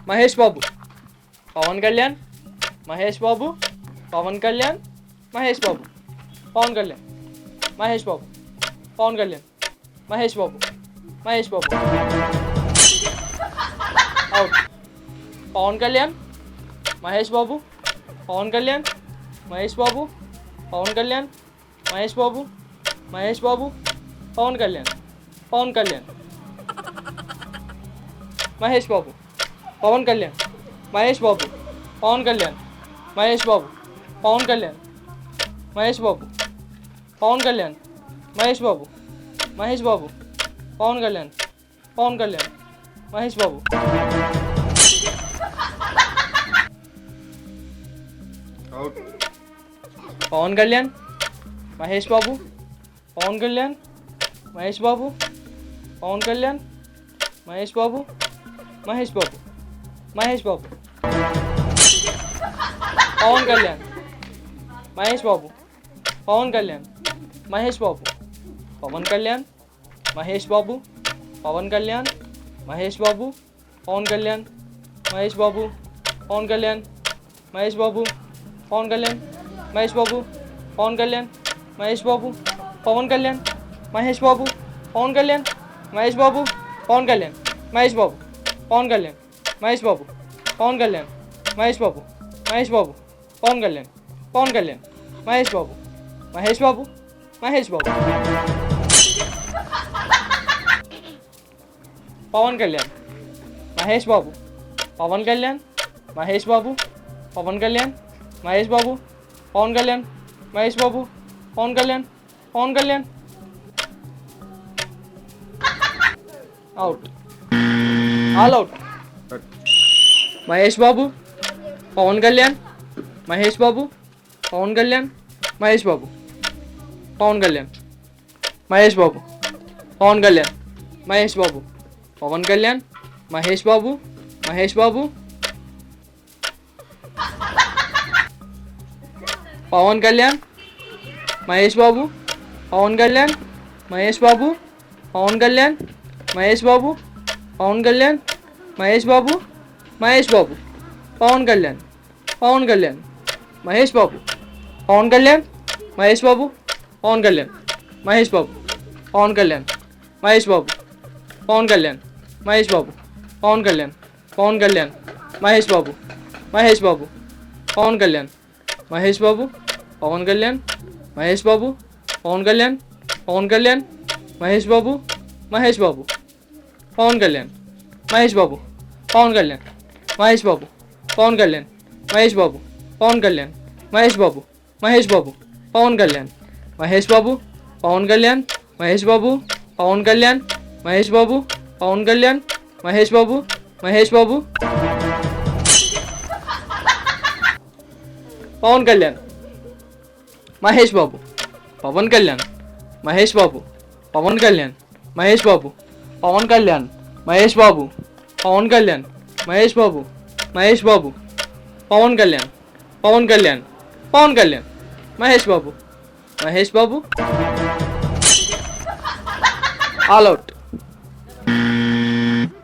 Mahesh Babu. Pawan Kalyan, Mahesh Babu, Pawan Kalyan, Mahesh Babu, Pawan Kalyan, Mahesh Babu, Pawan Kalyan, Mahesh Babu, Mahesh Babu. Out. Pawan Kalyan, Mahesh Babu, Pawan Kalyan, Mahesh Babu, Pawan Kalyan, Mahesh Babu, Mahesh Babu, Pawan Kalyan, Pawan Kalyan, Mahesh Babu, Pawan Kalyan, Mahesh Babu, Pawan Kalyan, Mahesh Babu, Pawan Kalyan, Mahesh Babu, Pawan Kalyan, Mahesh Babu, Mahesh Babu, Pawan Kalyan, Pawan Kalyan, Mahesh Babu. Out. Pawan Kalyan, Mahesh Babu, Pawan Kalyan, Mahesh Babu, Pawan Kalyan, Mahesh Babu, Mahesh Babu, Mahesh Babu. Pawan Kalyan, Mahesh Babu, Pawan Kalyan, Mahesh Babu, Pawan Kalyan, Mahesh Babu, Pawan Kalyan, Mahesh Babu, Pawan Kalyan, Mahesh Babu, Pawan Kalyan, Mahesh Babu, Pawan Kalyan, Mahesh Babu, Pawan Kalyan, Mahesh Babu, Pawan Kalyan, Mahesh Babu, Pawan Kalyan, Mahesh Babu, Pawan Kalyan, Mahesh Babu, Pawan Kalyan, Mahesh Babu, Pawan Kalyan, Mahesh Babu, Mahesh Babu, Pawan Kalyan, Pawan Kalyan, Mahesh Babu, Mahesh Babu, Mahesh Babu. Pawan Kalyan, Mahesh Babu, Pawan Kalyan, Mahesh Babu, Pawan Kalyan, Mahesh Babu, Pawan Kalyan, Mahesh Babu, Pawan Kalyan, Pawan Kalyan. Out. All out. Mahesh Babu, Pawan Kalyan, Mahesh Babu, Pawan Kalyan, Mahesh Babu, Pawan Kalyan, Mahesh Babu, Pawan Kalyan, Mahesh Babu, Pawan Kalyan, Mahesh Babu, Mahesh Babu, Pawan Kalyan, Mahesh Babu, Pawan Kalyan, Mahesh Babu, Pawan Kalyan, Mahesh Babu, Pawan Kalyan, Mahesh Babu, Mahesh Babu, Pawan Kalyan, Pawan Kalyan, Mahesh Babu, Pawan Kalyan, Mahesh Babu, Pawan Kalyan, Mahesh Babu, Pawan Kalyan, Mahesh Babu, Pawan Kalyan, Mahesh Babu, Pawan Kalyan, Pawan Kalyan, Mahesh Babu, Mahesh Babu, Pawan Kalyan, Mahesh Babu, Pawan Kalyan, Mahesh Babu, Pawan Kalyan, Pawan Kalyan, Mahesh Babu, Mahesh Babu, Pawan Kalyan, Mahesh Babu, Pawan Kalyan, Mahesh Babu, Pawan Kalyan, Mahesh Babu, Pawan Kalyan, Mahesh Babu, Mahesh Babu, Pawan Kalyan, Mahesh Babu, Pawan Kalyan, Mahesh Babu, Pawan Kalyan, Mahesh Babu, Pawan Kalyan, Mahesh Babu, Mahesh Babu, Pawan Kalyan, Mahesh Babu, Pawan Kalyan, Mahesh Babu, Pawan Kalyan, Mahesh Babu, Pawan Kalyan, Mahesh Babu, Pawan Kalyan, Mahesh Babu, Mahesh Babu, Pawan Kalyan, Pawan Kalyan, Pawan Kalyan, Mahesh Babu, Mahesh Babu. All out.